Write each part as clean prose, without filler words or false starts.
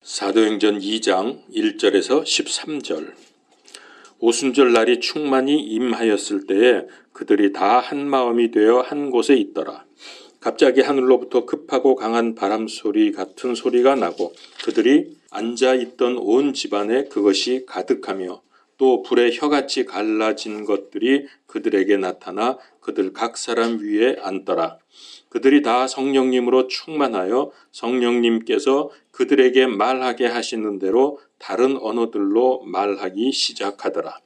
사도행전 2장 1절에서 13절. 오순절 날이 충만히 임하였을 때에 그들이 다 한 마음이 되어 한 곳에 있더라. 갑자기 하늘로부터 급하고 강한 바람 소리 같은 소리가 나고 그들이 앉아있던 온 집안에 그것이 가득하며 또 불에 혀같이 갈라진 것들이 그들에게 나타나 그들 각 사람 위에 앉더라. 그들이 다 성령님으로 충만하여 성령님께서 그들에게 말하게 하시는 대로 다른 언어들로 말하기 시작하더라.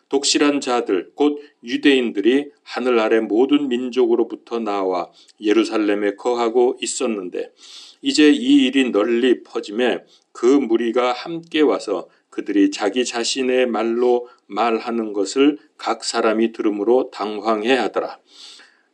독실한 자들 곧 유대인들이 하늘 아래 모든 민족으로부터 나와 예루살렘에 거하고 있었는데 이제 이 일이 널리 퍼짐에 그 무리가 함께 와서 그들이 자기 자신의 말로 말하는 것을 각 사람이 들음으로 당황해하더라.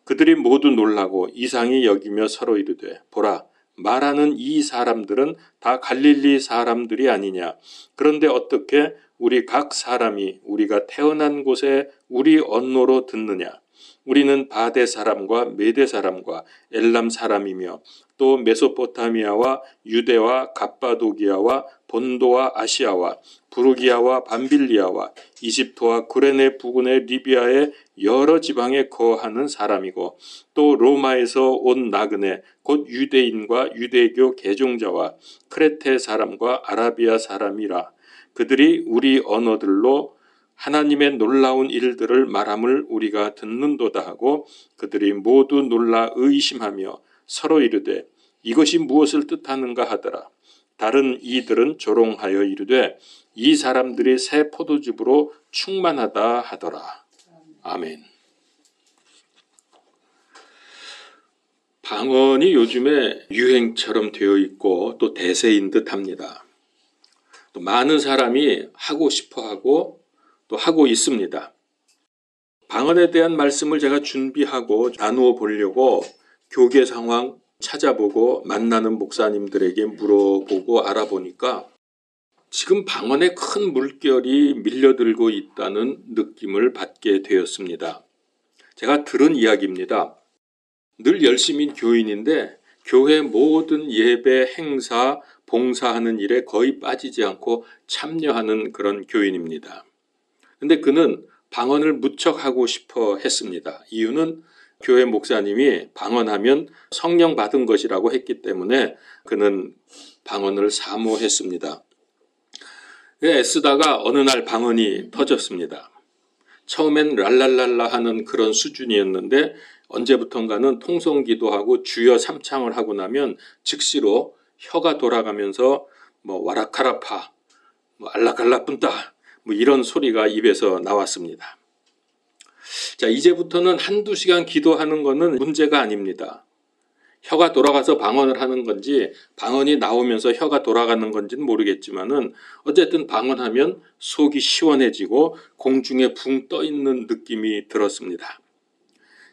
그들이 모두 놀라고 이상히 여기며 서로 이르되 보라, 말하는 이 사람들은 다 갈릴리 사람들이 아니냐. 그런데 어떻게 우리 각 사람이 우리가 태어난 곳에 우리 언어로 듣느냐. 우리는 바데 사람과 메데 사람과 엘람 사람이며 또 메소포타미아와 유대와 갑바도기아와 본도와 아시아와 부르기아와 밤빌리아와 이집트와 구레네 부근의 리비아의 여러 지방에 거하는 사람이고 또 로마에서 온 나그네 곧 유대인과 유대교 개종자와 크레테 사람과 아라비아 사람이라. 그들이 우리 언어들로 하나님의 놀라운 일들을 말함을 우리가 듣는도다 하고 그들이 모두 놀라 의심하며 서로 이르되 이것이 무엇을 뜻하는가 하더라. 다른 이들은 조롱하여 이르되 이 사람들이 새 포도즙으로 충만하다 하더라. 아멘. 방언이 요즘에 유행처럼 되어 있고 또 대세인 듯 합니다. 또 많은 사람이 하고 싶어 하고 또 하고 있습니다. 방언에 대한 말씀을 제가 준비하고 나누어 보려고 교계 상황 찾아보고 만나는 목사님들에게 물어보고 알아보니까 지금 방언에 큰 물결이 밀려들고 있다는 느낌을 받게 되었습니다. 제가 들은 이야기입니다. 늘 열심인 교인인데 교회 모든 예배, 행사, 봉사하는 일에 거의 빠지지 않고 참여하는 그런 교인입니다. 근데 그는 방언을 무척 하고 싶어 했습니다. 이유는 교회 목사님이 방언하면 성령 받은 것이라고 했기 때문에 그는 방언을 사모했습니다. 애쓰다가 어느 날 방언이 터졌습니다. 처음엔 랄랄랄라 하는 그런 수준이었는데 언제부턴가는 통성기도하고 주여 삼창을 하고 나면 즉시로 혀가 돌아가면서 와라카라파, 알라갈라뿐다 이런 소리가 입에서 나왔습니다. 자, 이제부터는 한두 시간 기도하는 것은 문제가 아닙니다. 혀가 돌아가서 방언을 하는 건지 방언이 나오면서 혀가 돌아가는 건지는 모르겠지만은 어쨌든 방언하면 속이 시원해지고 공중에 붕 떠 있는 느낌이 들었습니다.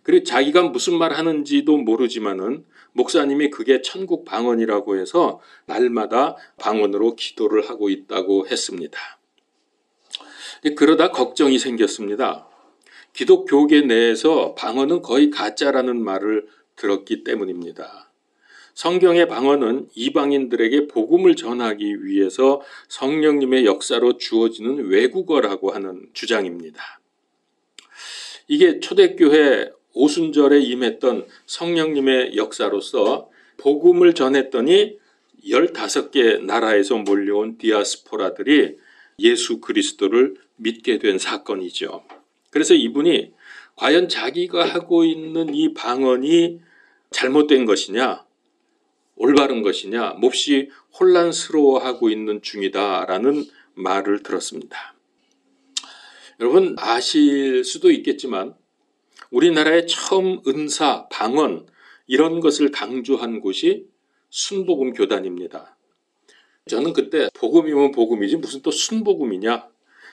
그리고 자기가 무슨 말 하는지도 모르지만은 목사님이 그게 천국 방언이라고 해서 날마다 방언으로 기도를 하고 있다고 했습니다. 그러다 걱정이 생겼습니다. 기독교계 내에서 방언은 거의 가짜라는 말을 들었기 때문입니다. 성경의 방언은 이방인들에게 복음을 전하기 위해서 성령님의 역사로 주어지는 외국어라고 하는 주장입니다. 이게 초대교회 오순절에 임했던 성령님의 역사로서 복음을 전했더니 15개 나라에서 몰려온 디아스포라들이 예수 그리스도를 믿게 된 사건이죠. 그래서 이분이 과연 자기가 하고 있는 이 방언이 잘못된 것이냐, 올바른 것이냐, 몹시 혼란스러워하고 있는 중이다라는 말을 들었습니다. 여러분 아실 수도 있겠지만 우리나라에 처음 은사, 방언 이런 것을 강조한 곳이 순복음 교단입니다. 저는 그때 복음이면 복음이지 무슨 또 순복음이냐,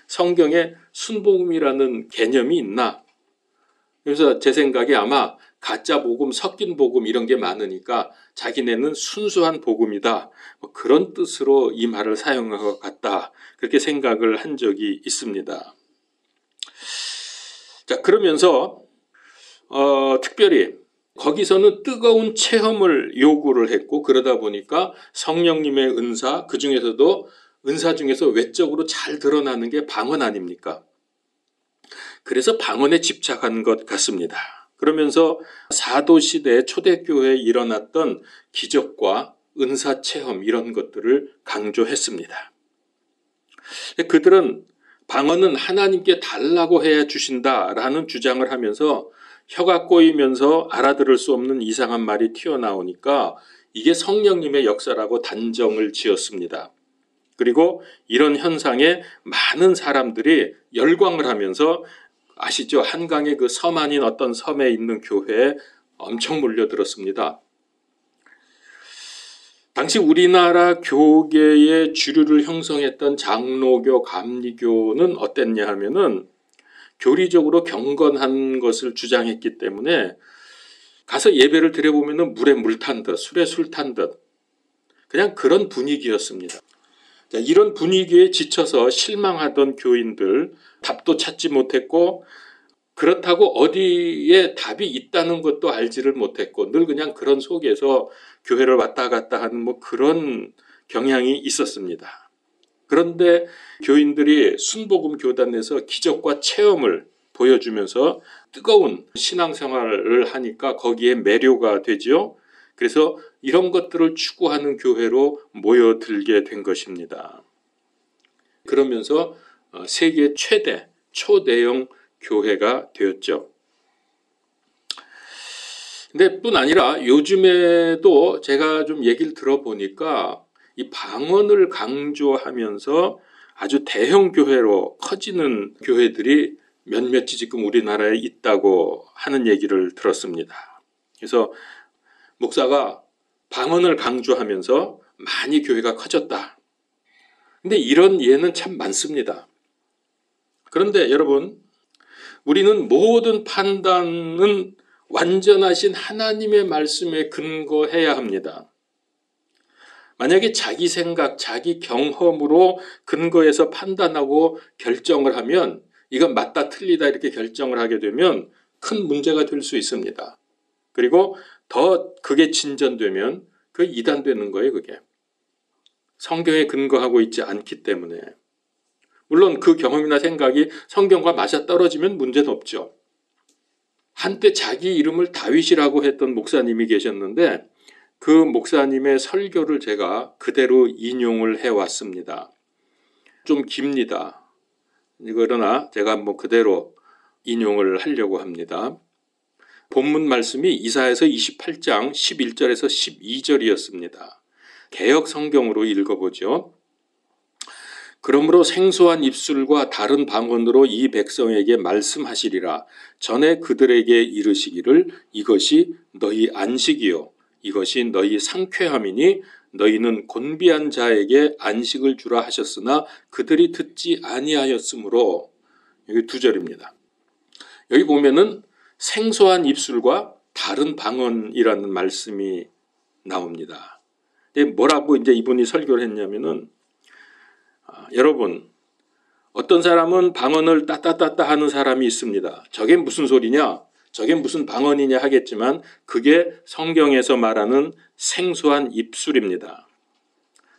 성경에 순복음이라는 개념이 있나, 그래서 제 생각에 아마 가짜 복음, 섞인 복음 이런 게 많으니까 자기네는 순수한 복음이다, 그런 뜻으로 이 말을 사용한 것 같다, 그렇게 생각을 한 적이 있습니다. 자, 그러면서 특별히 거기서는 뜨거운 체험을 요구를 했고, 그러다 보니까 성령님의 은사, 그 중에서도 은사 중에서 외적으로 잘 드러나는 게 방언 아닙니까? 그래서 방언에 집착한 것 같습니다. 그러면서 사도시대 초대교회에 일어났던 기적과 은사 체험, 이런 것들을 강조했습니다. 그들은 방언은 하나님께 달라고 해야 주신다라는 주장을 하면서 혀가 꼬이면서 알아들을 수 없는 이상한 말이 튀어나오니까 이게 성령님의 역사라고 단정을 지었습니다. 그리고 이런 현상에 많은 사람들이 열광을 하면서, 아시죠? 한강의 그 섬 아닌 어떤 섬에 있는 교회에 엄청 몰려들었습니다. 당시 우리나라 교계의 주류를 형성했던 장로교, 감리교는 어땠냐 하면은 교리적으로 경건한 것을 주장했기 때문에 가서 예배를 드려보면은 물에 물 탄 듯, 술에 술 탄 듯, 그냥 그런 분위기였습니다. 이런 분위기에 지쳐서 실망하던 교인들, 답도 찾지 못했고, 그렇다고 어디에 답이 있다는 것도 알지를 못했고, 늘 그냥 그런 속에서 교회를 왔다 갔다 하는 그런 경향이 있었습니다. 그런데 교인들이 순복음 교단에서 기적과 체험을 보여주면서 뜨거운 신앙생활을 하니까 거기에 매료가 되죠. 그래서 이런 것들을 추구하는 교회로 모여들게 된 것입니다. 그러면서 세계 최대 초대형 교회가 되었죠. 근데 뿐 아니라 요즘에도 제가 좀 얘기를 들어보니까 이 방언을 강조하면서 아주 대형 교회로 커지는 교회들이 몇몇이 지금 우리나라에 있다고 하는 얘기를 들었습니다. 그래서 목사가 방언을 강조하면서 많이 교회가 커졌다. 근데 이런 예는 참 많습니다. 그런데 여러분, 우리는 모든 판단은 완전하신 하나님의 말씀에 근거해야 합니다. 만약에 자기 생각, 자기 경험으로 근거해서 판단하고 결정을 하면, 이건 맞다 틀리다 이렇게 결정을 하게 되면 큰 문제가 될 수 있습니다. 그리고 더 그게 진전되면 그 이단되는 거예요. 그게 성경에 근거하고 있지 않기 때문에. 물론 그 경험이나 생각이 성경과 맞아떨어지면 문제는 없죠. 한때 자기 이름을 다윗이라고 했던 목사님이 계셨는데, 그 목사님의 설교를 제가 그대로 인용을 해왔습니다. 좀 깁니다. 그러나 제가 그대로 인용을 하려고 합니다. 본문 말씀이 이사야서 28장 11절에서 12절이었습니다. 개역 성경으로 읽어보죠. 그러므로 생소한 입술과 다른 방언으로 이 백성에게 말씀하시리라. 전에 그들에게 이르시기를 이것이 너희 안식이요 이것이 너희 상쾌함이니 너희는 곤비한 자에게 안식을 주라 하셨으나 그들이 듣지 아니하였으므로. 여기 2절입니다. 여기 보면은 생소한 입술과 다른 방언이라는 말씀이 나옵니다. 뭐라고 이제 이분이 설교를 했냐면은, 여러분, 어떤 사람은 방언을 따따따따 하는 사람이 있습니다. 저게 무슨 소리냐? 저게 무슨 방언이냐 하겠지만 그게 성경에서 말하는 생소한 입술입니다.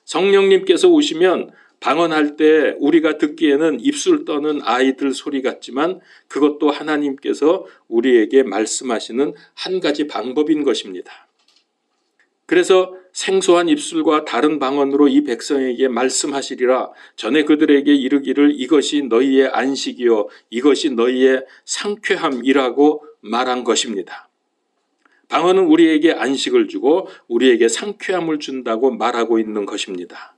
성령님께서 오시면 방언할 때 우리가 듣기에는 입술 떠는 아이들 소리 같지만 그것도 하나님께서 우리에게 말씀하시는 한 가지 방법인 것입니다. 그래서 생소한 입술과 다른 방언으로 이 백성에게 말씀하시리라. 전에 그들에게 이르기를 이것이 너희의 안식이요 이것이 너희의 상쾌함이라고 말한 것입니다. 방언은 우리에게 안식을 주고 우리에게 상쾌함을 준다고 말하고 있는 것입니다.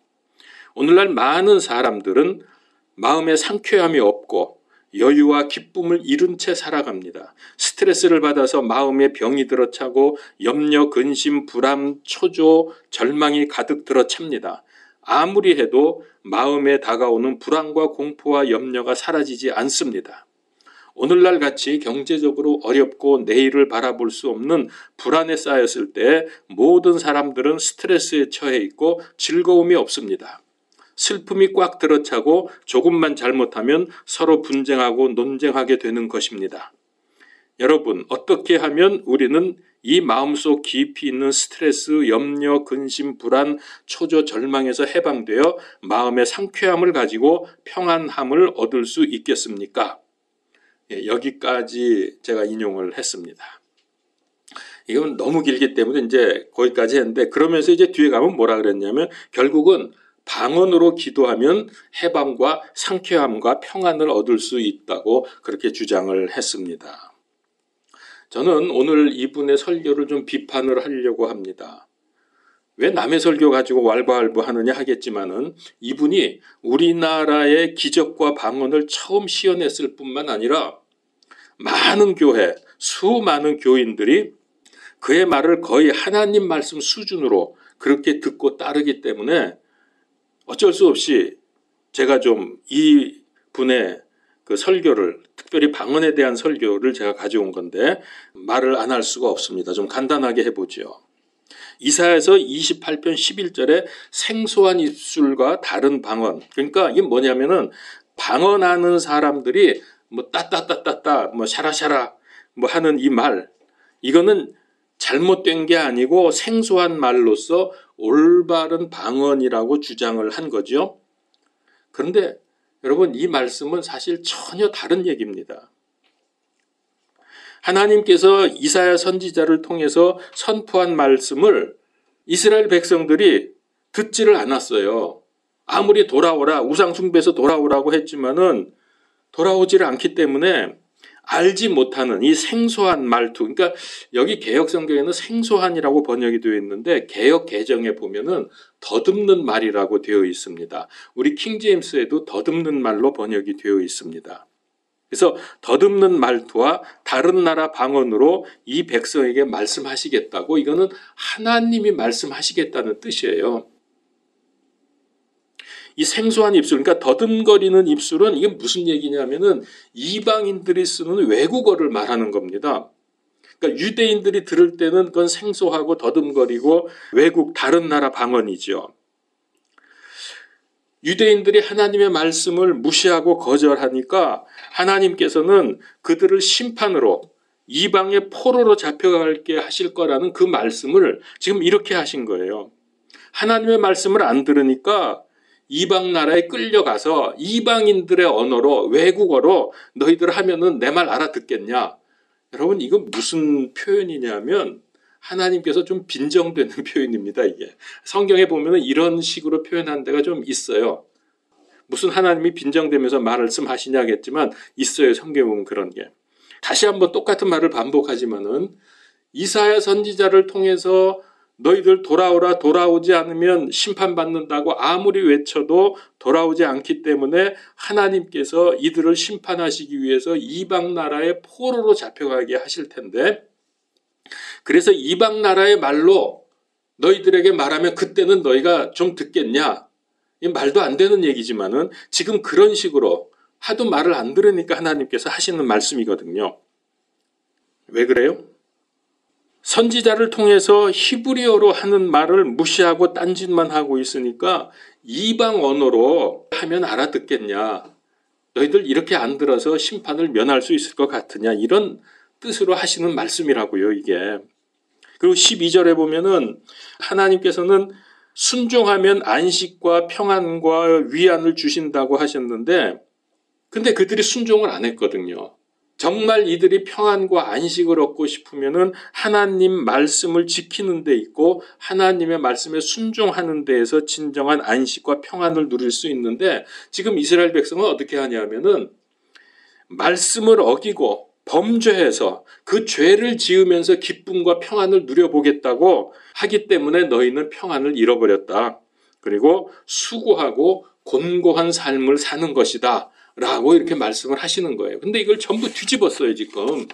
오늘날 많은 사람들은 마음에 상쾌함이 없고 여유와 기쁨을 잃은 채 살아갑니다. 스트레스를 받아서 마음에 병이 들어차고 염려, 근심, 불안, 초조, 절망이 가득 들어찹니다. 아무리 해도 마음에 다가오는 불안과 공포와 염려가 사라지지 않습니다. 오늘날 같이 경제적으로 어렵고 내일을 바라볼 수 없는 불안에 쌓였을 때 모든 사람들은 스트레스에 처해 있고 즐거움이 없습니다. 슬픔이 꽉 들어차고 조금만 잘못하면 서로 분쟁하고 논쟁하게 되는 것입니다. 여러분, 어떻게 하면 우리는 이 마음속 깊이 있는 스트레스, 염려, 근심, 불안, 초조, 절망에서 해방되어 마음의 상쾌함을 가지고 평안함을 얻을 수 있겠습니까? 여기까지 제가 인용을 했습니다. 이건 너무 길기 때문에 이제 거기까지 했는데, 그러면서 이제 뒤에 가면 뭐라 그랬냐면 결국은 방언으로 기도하면 해방과 상쾌함과 평안을 얻을 수 있다고 그렇게 주장을 했습니다. 저는 오늘 이분의 설교를 좀 비판을 하려고 합니다. 왜 남의 설교 가지고 왈가왈부하느냐 하겠지만은, 이분이 우리나라의 기적과 방언을 처음 시연했을 뿐만 아니라 많은 교회, 수많은 교인들이 그의 말을 거의 하나님 말씀 수준으로 그렇게 듣고 따르기 때문에 어쩔 수 없이 제가 좀 이 분의 그 설교를, 특별히 방언에 대한 설교를 제가 가져온 건데 말을 안 할 수가 없습니다. 좀 간단하게 해보죠. 이사야서 28편 11절에 생소한 입술과 다른 방언. 그러니까 이게 뭐냐면은 방언하는 사람들이 뭐 따따따따따 뭐 샤라샤라 뭐 하는 이 말, 이거는 잘못된 게 아니고 생소한 말로서 올바른 방언이라고 주장을 한 거죠. 그런데 여러분, 이 말씀은 사실 전혀 다른 얘기입니다. 하나님께서 이사야 선지자를 통해서 선포한 말씀을 이스라엘 백성들이 듣지를 않았어요. 아무리 돌아오라, 우상 숭배에서 돌아오라고 했지만은 돌아오지를 않기 때문에 알지 못하는 이 생소한 말투, 그러니까 여기 개역 성경에는 생소한이라고 번역이 되어 있는데 개역 개정에 보면은 더듬는 말이라고 되어 있습니다. 우리 킹제임스에도 더듬는 말로 번역이 되어 있습니다. 그래서 더듬는 말투와 다른 나라 방언으로 이 백성에게 말씀하시겠다고, 이거는 하나님이 말씀하시겠다는 뜻이에요. 이 생소한 입술, 그러니까 더듬거리는 입술은 이게 무슨 얘기냐면은 이방인들이 쓰는 외국어를 말하는 겁니다. 그러니까 유대인들이 들을 때는 그건 생소하고 더듬거리고 외국 다른 나라 방언이죠. 유대인들이 하나님의 말씀을 무시하고 거절하니까 하나님께서는 그들을 심판으로 이방의 포로로 잡혀가게 하실 거라는 그 말씀을 지금 이렇게 하신 거예요. 하나님의 말씀을 안 들으니까 이방 나라에 끌려가서 이방인들의 언어로, 외국어로 너희들 하면은 내 말 알아듣겠냐? 여러분, 이거 무슨 표현이냐면 하나님께서 좀 빈정되는 표현입니다. 이게 성경에 보면은 이런 식으로 표현한 데가 좀 있어요. 무슨 하나님이 빈정되면서 말씀하시냐겠지만 있어요. 성경에 보면 그런 게. 다시 한번 똑같은 말을 반복하지만은 이사야 선지자를 통해서 너희들 돌아오라, 돌아오지 않으면 심판받는다고 아무리 외쳐도 돌아오지 않기 때문에 하나님께서 이들을 심판하시기 위해서 이방 나라의 포로로 잡혀가게 하실 텐데, 그래서 이방 나라의 말로 너희들에게 말하면 그때는 너희가 좀 듣겠냐? 이 말도 안 되는 얘기지만은 지금 그런 식으로 하도 말을 안 들으니까 하나님께서 하시는 말씀이거든요. 왜 그래요? 선지자를 통해서 히브리어로 하는 말을 무시하고 딴짓만 하고 있으니까 이방 언어로 하면 알아듣겠냐? 너희들 이렇게 안 들어서 심판을 면할 수 있을 것 같으냐? 이런 뜻으로 하시는 말씀이라고요, 이게. 그리고 12절에 보면은 하나님께서는 순종하면 안식과 평안과 위안을 주신다고 하셨는데, 근데 그들이 순종을 안 했거든요. 정말 이들이 평안과 안식을 얻고 싶으면은 하나님 말씀을 지키는 데 있고 하나님의 말씀에 순종하는 데에서 진정한 안식과 평안을 누릴 수 있는데, 지금 이스라엘 백성은 어떻게 하냐면은 말씀을 어기고 범죄해서 그 죄를 지으면서 기쁨과 평안을 누려보겠다고 하기 때문에 너희는 평안을 잃어버렸다. 그리고 수고하고 곤고한 삶을 사는 것이다. 라고 이렇게 말씀을 하시는 거예요. 근데 이걸 전부 뒤집었어요, 지금.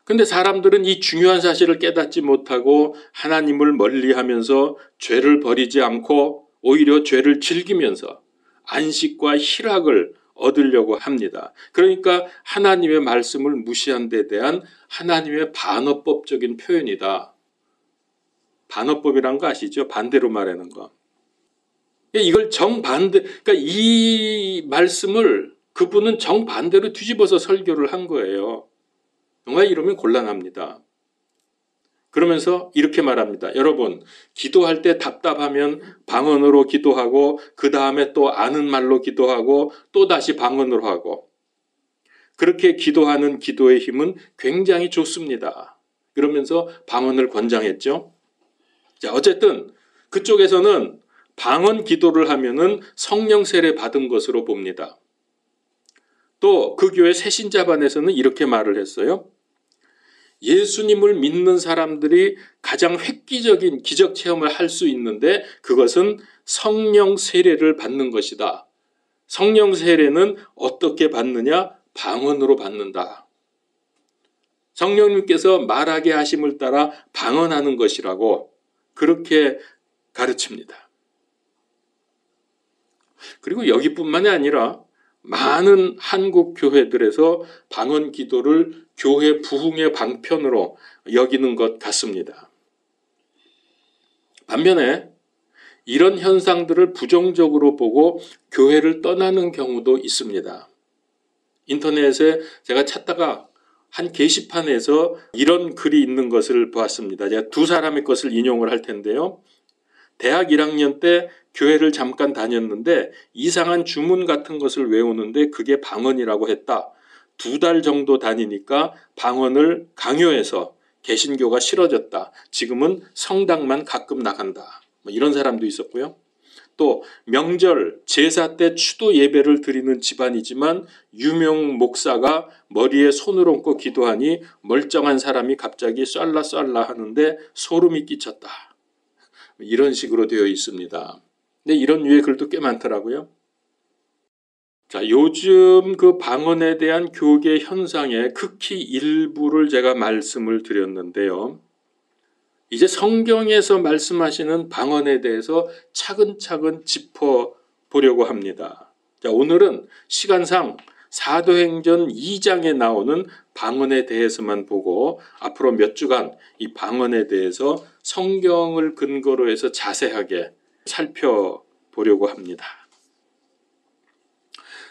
근데 사람들은 이 중요한 사실을 깨닫지 못하고 하나님을 멀리하면서 죄를 버리지 않고 오히려 죄를 즐기면서 안식과 희락을 얻으려고 합니다. 그러니까 하나님의 말씀을 무시한 데 대한 하나님의 반어법적인 표현이다. 반어법이란 거 아시죠? 반대로 말하는 거. 이걸 정반대, 그러니까 이 말씀을 그분은 정반대로 뒤집어서 설교를 한 거예요. 정말 이러면 곤란합니다. 그러면서 이렇게 말합니다. 여러분, 기도할 때 답답하면 방언으로 기도하고 그 다음에 또 아는 말로 기도하고 또 다시 방언으로 하고 그렇게 기도하는 기도의 힘은 굉장히 좋습니다. 그러면서 방언을 권장했죠. 자, 어쨌든 그쪽에서는 방언 기도를 하면은 성령 세례 받은 것으로 봅니다. 또 그 교회 새신자반에서는 이렇게 말을 했어요. 예수님을 믿는 사람들이 가장 획기적인 기적 체험을 할 수 있는데 그것은 성령 세례를 받는 것이다. 성령 세례는 어떻게 받느냐? 방언으로 받는다. 성령님께서 말하게 하심을 따라 방언하는 것이라고 그렇게 가르칩니다. 그리고 여기뿐만이 아니라 많은 한국 교회들에서 방언 기도를 교회 부흥의 방편으로 여기는 것 같습니다. 반면에 이런 현상들을 부정적으로 보고 교회를 떠나는 경우도 있습니다. 인터넷에 제가 찾다가 한 게시판에서 이런 글이 있는 것을 보았습니다. 제가 두 사람의 것을 인용을 할 텐데요. 대학 1학년 때 교회를 잠깐 다녔는데 이상한 주문 같은 것을 외우는데 그게 방언이라고 했다. 2달 정도 다니니까 방언을 강요해서 개신교가 싫어졌다. 지금은 성당만 가끔 나간다. 이런 사람도 있었고요. 또 명절, 제사 때 추도 예배를 드리는 집안이지만 유명 목사가 머리에 손을 얹고 기도하니 멀쩡한 사람이 갑자기 쏠라 하는데 소름이 끼쳤다. 이런 식으로 되어 있습니다. 근데 이런 유의 글도 꽤 많더라고요. 자, 요즘 그 방언에 대한 교계 현상의 극히 일부를 제가 말씀을 드렸는데요. 이제 성경에서 말씀하시는 방언에 대해서 차근차근 짚어보려고 합니다. 자, 오늘은 시간상 사도행전 2장에 나오는 방언에 대해서만 보고 앞으로 몇 주간 이 방언에 대해서 성경을 근거로 해서 자세하게 살펴보려고 합니다.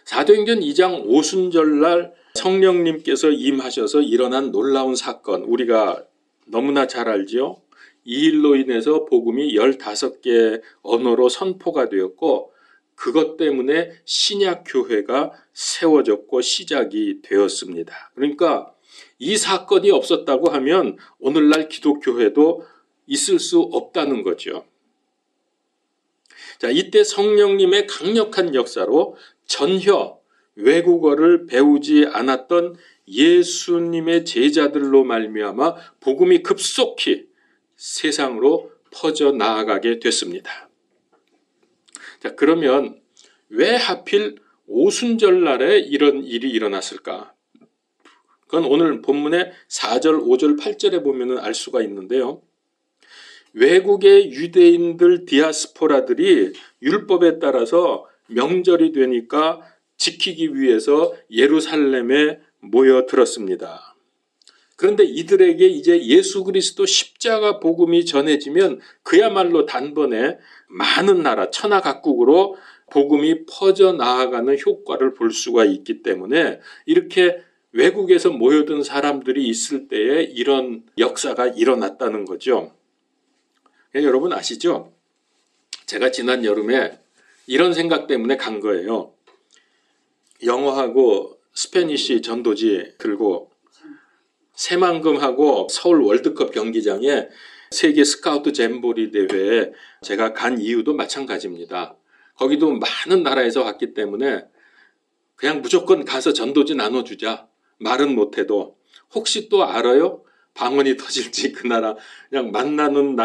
사도행전 2장 오순절날 성령님께서 임하셔서 일어난 놀라운 사건, 우리가 너무나 잘 알죠. 이 일로 인해서 복음이 15개 언어로 선포가 되었고 그것 때문에 신약교회가 세워졌고 시작이 되었습니다. 그러니까 이 사건이 없었다고 하면 오늘날 기독교회도 있을 수 없다는 거죠. 자, 이때 성령님의 강력한 역사로 전혀 외국어를 배우지 않았던 예수님의 제자들로 말미암아 복음이 급속히 세상으로 퍼져 나아가게 됐습니다. 자, 그러면 왜 하필 오순절 날에 이런 일이 일어났을까? 그건 오늘 본문의 4절, 5절, 8절에 보면 알 수가 있는데요. 외국의 유대인들 디아스포라들이 율법에 따라서 명절이 되니까 지키기 위해서 예루살렘에 모여들었습니다. 그런데 이들에게 이제 예수 그리스도 십자가 복음이 전해지면 그야말로 단번에 많은 나라 천하각국으로 복음이 퍼져나가는 효과를 볼 수가 있기 때문에 이렇게 외국에서 모여든 사람들이 있을 때에 이런 역사가 일어났다는 거죠. 여러분 아시죠? 제가 지난 여름에 이런 생각 때문에 간 거예요. 영어하고 스페니쉬 전도지 들고 새만금하고 서울 월드컵 경기장에 세계 스카우트 잼보리 대회에 제가 간 이유도 마찬가지입니다. 거기도 많은 나라에서 왔기 때문에 그냥 무조건 가서 전도지 나눠주자. 말은 못해도 혹시 또 알아요? 방언이 터질지 그 나라 그냥 만나는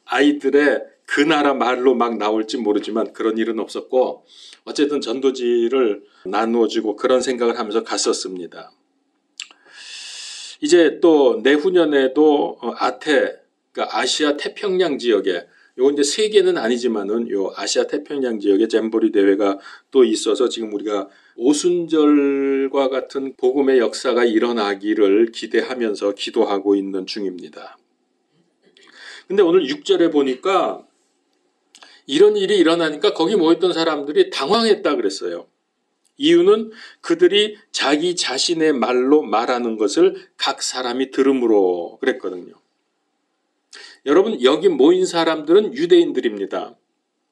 아이들의 그 나라 말로 막 나올지 모르지만 그런 일은 없었고 어쨌든 전도지를 나누어주고 그런 생각을 하면서 갔었습니다. 이제 또 내후년에도 아태, 그러니까 아시아 태평양 지역에 요건 이제 세계는 아니지만은 요 아시아 태평양 지역에 잼보리 대회가 또 있어서 지금 우리가 오순절과 같은 복음의 역사가 일어나기를 기대하면서 기도하고 있는 중입니다. 근데 오늘 6절에 보니까 이런 일이 일어나니까 거기 모였던 사람들이 당황했다 그랬어요. 이유는 그들이 자기 자신의 말로 말하는 것을 각 사람이 들음으로 그랬거든요. 여러분 여기 모인 사람들은 유대인들입니다.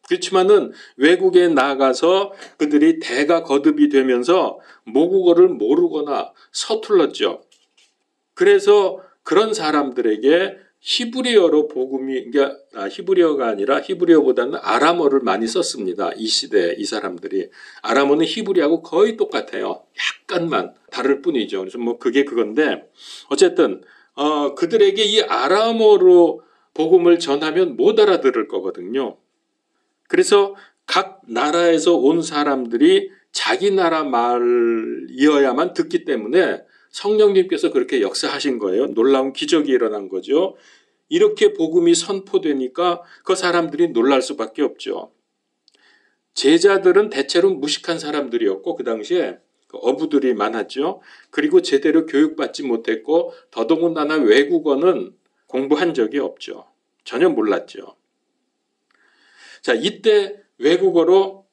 그렇지만은 외국에 나가서 그들이 대가 거듭이 되면서 모국어를 모르거나 서툴렀죠. 그래서 그런 사람들에게 히브리어로 복음이, 그러니까 히브리어가 아니라 히브리어보다는 아람어를 많이 썼습니다. 이 시대에 이 사람들이. 아람어는 히브리하고 거의 똑같아요. 약간만 다를 뿐이죠. 그래서 뭐 그게 그건데 어쨌든 그들에게 이 아람어로 복음을 전하면 못 알아들을 거거든요. 그래서 각 나라에서 온 사람들이 자기 나라 말이어야만 듣기 때문에 성령님께서 그렇게 역사하신 거예요. 놀라운 기적이 일어난 거죠. 이렇게 복음이 선포되니까 그 사람들이 놀랄 수밖에 없죠. 제자들은 대체로 무식한 사람들이었고 그 당시에 어부들이 많았죠. 그리고 제대로 교육받지 못했고 더더군다나 외국어는 공부한 적이 없죠. 전혀 몰랐죠. 자, 이때 외국어로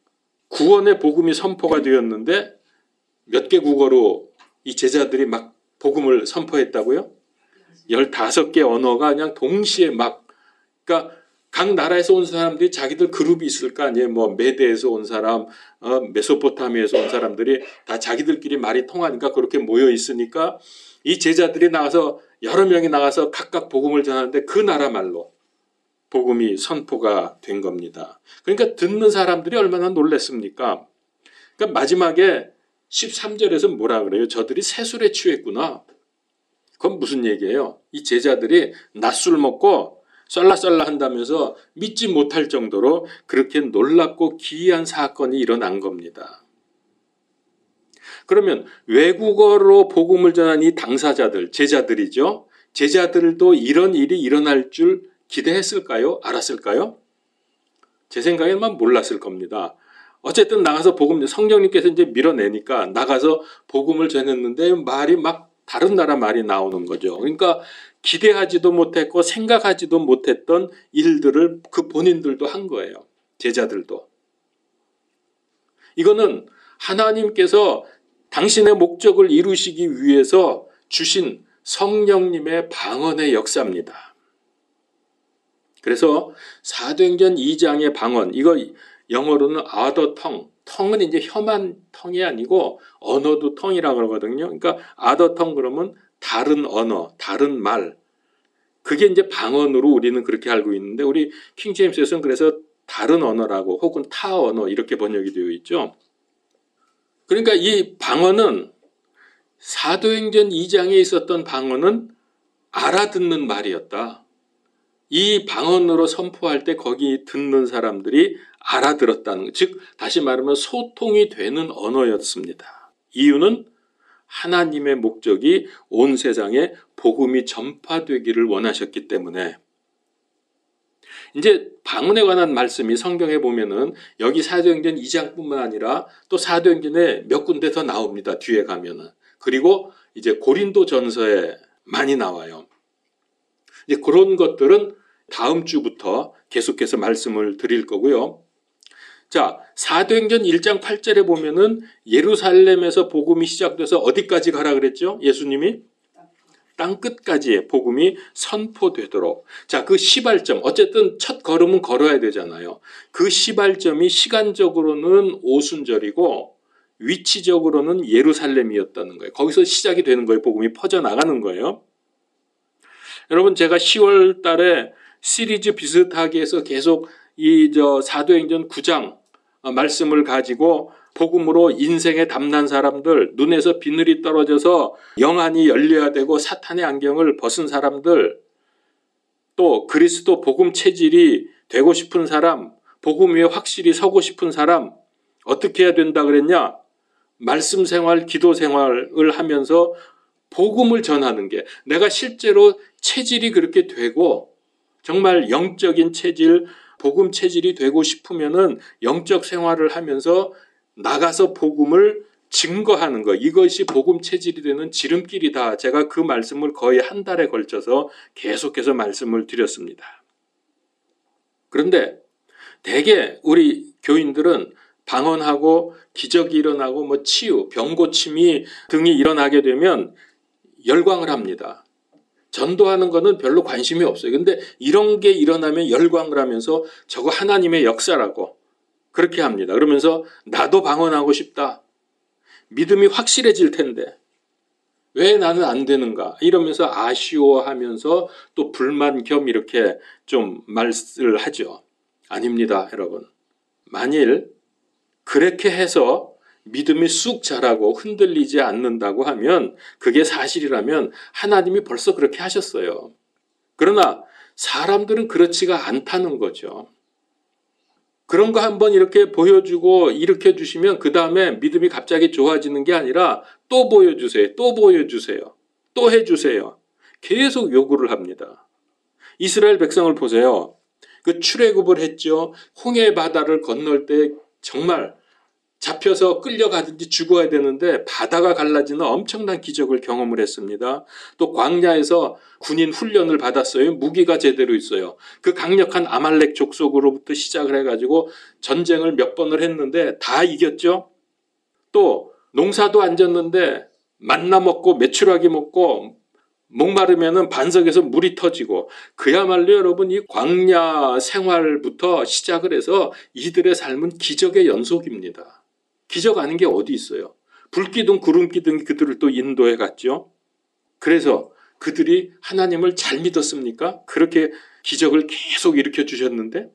구원의 복음이 선포가 되었는데 몇 개 국어로 이 제자들이 막 복음을 선포했다고요? 15개 언어가 그냥 동시에 막, 그러니까 각 나라에서 온 사람들이 자기들 그룹이 있을 거 아니에요. 뭐 메대에서 온 사람, 메소포타미아에서 온 사람들이 다 자기들끼리 말이 통하니까 그렇게 모여 있으니까 이 제자들이 나가서 여러 명이 나가서 각각 복음을 전하는데 그 나라 말로 복음이 선포가 된 겁니다. 그러니까 듣는 사람들이 얼마나 놀랐습니까? 그러니까 마지막에 13절에서 뭐라 그래요? 저들이 새술에 취했구나. 그건 무슨 얘기예요? 이 제자들이 낮술 먹고 썰라썰라 한다면서 믿지 못할 정도로 그렇게 놀랍고 기이한 사건이 일어난 겁니다. 그러면 외국어로 복음을 전한 이 당사자들, 제자들이죠. 제자들도 이런 일이 일어날 줄 기대했을까요? 알았을까요? 제 생각에는 몰랐을 겁니다. 어쨌든 나가서 복음, 성령님께서 이제 밀어내니까 나가서 복음을 전했는데 말이 막 다른 나라 말이 나오는 거죠. 그러니까 기대하지도 못했고 생각하지도 못했던 일들을 그 본인들도 한 거예요. 제자들도. 이거는 하나님께서 당신의 목적을 이루시기 위해서 주신 성령님의 방언의 역사입니다. 그래서 사도행전 2장의 방언, 이거 영어로는 other tongue, tongue은 이제 혐한 tongue이 아니고 언어도 tongue이라고 그러거든요. 그러니까 other tongue 그러면 다른 언어, 다른 말. 그게 이제 방언으로 우리는 그렇게 알고 있는데 우리 킹제임스에서는 그래서 다른 언어라고 혹은 타 언어 이렇게 번역이 되어 있죠. 그러니까 이 방언은 사도행전 2장에 있었던 방언은 알아듣는 말이었다. 이 방언으로 선포할 때 거기 듣는 사람들이 알아들었다는 것, 즉 다시 말하면 소통이 되는 언어였습니다. 이유는 하나님의 목적이 온 세상에 복음이 전파되기를 원하셨기 때문에. 이제 방언에 관한 말씀이 성경에 보면은 여기 사도행전 2장뿐만 아니라 또 사도행전에 몇 군데 더 나옵니다. 뒤에 가면은. 그리고 이제 고린도 전서에 많이 나와요. 이제 그런 것들은 다음 주부터 계속해서 말씀을 드릴 거고요. 자, 사도행전 1장 8절에 보면은 예루살렘에서 복음이 시작돼서 어디까지 가라 그랬죠? 예수님이 땅 끝까지 복음이 선포되도록. 자, 그 시발점, 어쨌든 첫 걸음은 걸어야 되잖아요. 그 시발점이 시간적으로는 오순절이고 위치적으로는 예루살렘이었다는 거예요. 거기서 시작이 되는 거예요. 복음이 퍼져나가는 거예요. 여러분, 제가 10월 달에 시리즈 비슷하게 해서 계속 사도행전 9장 말씀을 가지고 복음으로 인생에 담난 사람들, 눈에서 비늘이 떨어져서 영안이 열려야 되고 사탄의 안경을 벗은 사람들, 또 그리스도 복음 체질이 되고 싶은 사람, 복음 위에 확실히 서고 싶은 사람, 어떻게 해야 된다 그랬냐? 말씀 생활, 기도 생활을 하면서 복음을 전하는 게, 내가 실제로 체질이 그렇게 되고 정말 영적인 체질, 복음 체질이 되고 싶으면은 영적 생활을 하면서 나가서 복음을 증거하는 것, 이것이 복음 체질이 되는 지름길이다. 제가 그 말씀을 거의 한 달에 걸쳐서 계속해서 말씀을 드렸습니다. 그런데 대개 우리 교인들은 방언하고 기적이 일어나고 치유, 병 고침이 등이 일어나게 되면 열광을 합니다. 전도하는 거는 별로 관심이 없어요. 근데 이런 게 일어나면 열광을 하면서 저거 하나님의 역사라고 그렇게 합니다. 그러면서 나도 방언하고 싶다. 믿음이 확실해질 텐데 왜 나는 안 되는가 이러면서 아쉬워하면서 또 불만 겸 이렇게 좀 말을 하죠. 아닙니다, 여러분. 만일 그렇게 해서 믿음이 쑥 자라고 흔들리지 않는다고 하면 그게 사실이라면 하나님이 벌써 그렇게 하셨어요. 그러나 사람들은 그렇지가 않다는 거죠. 그런 거 한번 이렇게 보여주고 일으켜 주시면 그 다음에 믿음이 갑자기 좋아지는 게 아니라 또 보여주세요. 또 보여주세요. 또 해주세요. 계속 요구를 합니다. 이스라엘 백성을 보세요. 그 출애굽을 했죠. 홍해 바다를 건널 때 정말 잡혀서 끌려가든지 죽어야 되는데 바다가 갈라지는 엄청난 기적을 경험을 했습니다. 또 광야에서 군인 훈련을 받았어요. 무기가 제대로 있어요. 그 강력한 아말렉 족속으로부터 시작을 해가지고 전쟁을 몇 번을 했는데 다 이겼죠. 또 농사도 안 졌는데 만나 먹고 메추라기 먹고 목마르면은 반석에서 물이 터지고 그야말로 여러분 이 광야 생활부터 시작을 해서 이들의 삶은 기적의 연속입니다. 기적 아닌 게 어디 있어요. 불기둥 구름기둥이 그들을 또 인도해 갔죠. 그래서 그들이 하나님을 잘 믿었습니까? 그렇게 기적을 계속 일으켜 주셨는데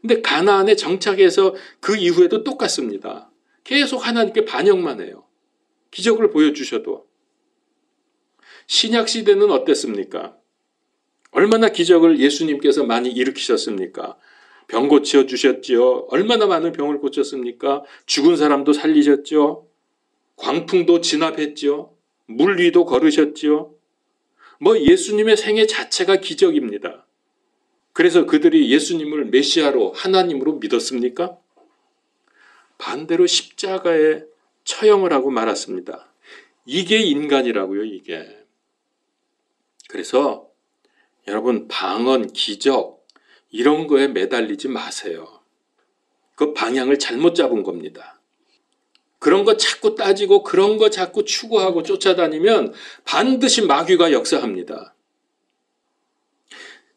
근데 가나안에 정착해서 그 이후에도 똑같습니다. 계속 하나님께 반역만 해요. 기적을 보여주셔도. 신약 시대는 어땠습니까? 얼마나 기적을 예수님께서 많이 일으키셨습니까? 병 고쳐주셨죠. 얼마나 많은 병을 고쳤습니까? 죽은 사람도 살리셨죠. 광풍도 진압했죠. 물 위도 걸으셨죠. 예수님의 생애 자체가 기적입니다. 그래서 그들이 예수님을 메시아로 하나님으로 믿었습니까? 반대로 십자가에 처형을 하고 말았습니다. 이게 인간이라고요, 이게. 그래서 여러분 방언, 기적 이런 거에 매달리지 마세요. 그 방향을 잘못 잡은 겁니다. 그런 거 자꾸 따지고 그런 거 자꾸 추구하고 쫓아다니면 반드시 마귀가 역사합니다.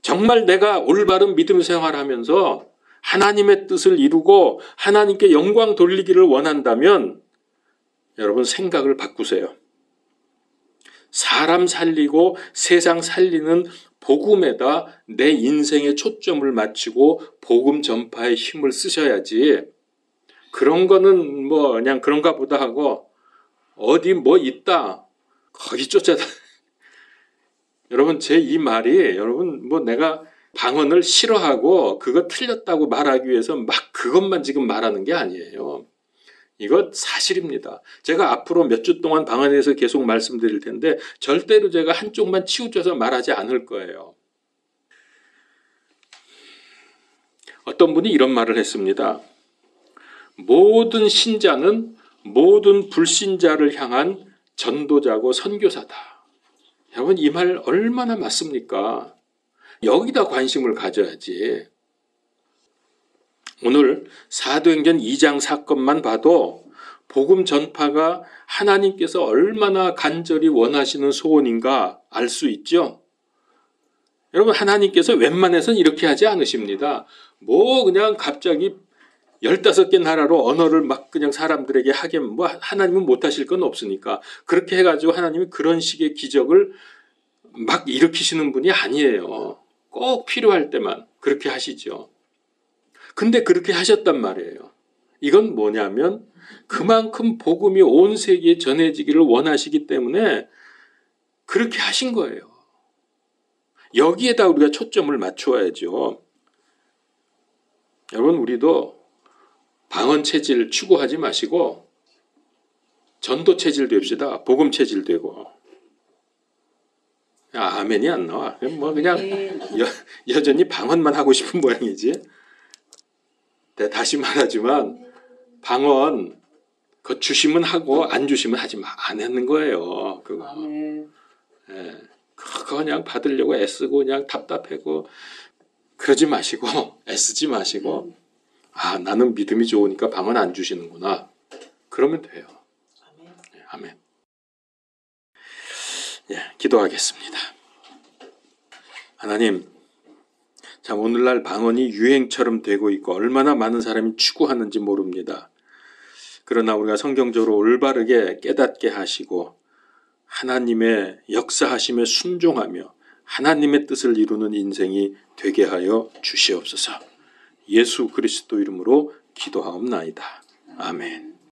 정말 내가 올바른 믿음 생활하면서 하나님의 뜻을 이루고 하나님께 영광 돌리기를 원한다면 여러분 생각을 바꾸세요. 사람 살리고 세상 살리는 복음에다 내 인생의 초점을 맞추고 복음 전파에 힘을 쓰셔야지 그런 거는 그냥 그런가 보다 하고 어디 있다 거기 쫓아다 여러분 제 이 말이 여러분 내가 방언을 싫어하고 그거 틀렸다고 말하기 위해서 막 그것만 지금 말하는 게 아니에요. 이거 사실입니다. 제가 앞으로 몇 주 동안 방언에 대해서 계속 말씀드릴 텐데 절대로 제가 한쪽만 치우쳐서 말하지 않을 거예요. 어떤 분이 이런 말을 했습니다. 모든 신자는 모든 불신자를 향한 전도자고 선교사다. 여러분 이 말 얼마나 맞습니까? 여기다 관심을 가져야지. 오늘 사도행전 2장 사건만 봐도 복음 전파가 하나님께서 얼마나 간절히 원하시는 소원인가 알 수 있죠. 여러분 하나님께서 웬만해서는 이렇게 하지 않으십니다. 그냥 갑자기 15개 나라로 언어를 막 그냥 사람들에게 하게 하나님은 못하실 건 없으니까 그렇게 해가지고 하나님이 그런 식의 기적을 막 일으키시는 분이 아니에요. 꼭 필요할 때만 그렇게 하시죠. 근데 그렇게 하셨단 말이에요. 이건 뭐냐면 그만큼 복음이 온 세계에 전해지기를 원하시기 때문에 그렇게 하신 거예요. 여기에다 우리가 초점을 맞추어야죠. 여러분 우리도 방언 체질 추구하지 마시고 전도 체질 됩시다. 복음 체질 되고. 아멘이 안 나와. 그냥 여전히 방언만 하고 싶은 모양이지. 다시 말하지만 방언 그거 주시면 하고 안 주시면 하지 안 하는 거예요. 그거. 예. 그거 그냥 받으려고 애쓰고 그냥 답답하고 그러지 마시고 애쓰지 마시고 나는 믿음이 좋으니까 방언 안 주시는구나. 그러면 돼요. 아멘. 예, 기도하겠습니다. 하나님, 참 오늘날 방언이 유행처럼 되고 있고 얼마나 많은 사람이 추구하는지 모릅니다. 그러나 우리가 성경적으로 올바르게 깨닫게 하시고 하나님의 역사하심에 순종하며 하나님의 뜻을 이루는 인생이 되게 하여 주시옵소서. 예수 그리스도 이름으로 기도하옵나이다. 아멘.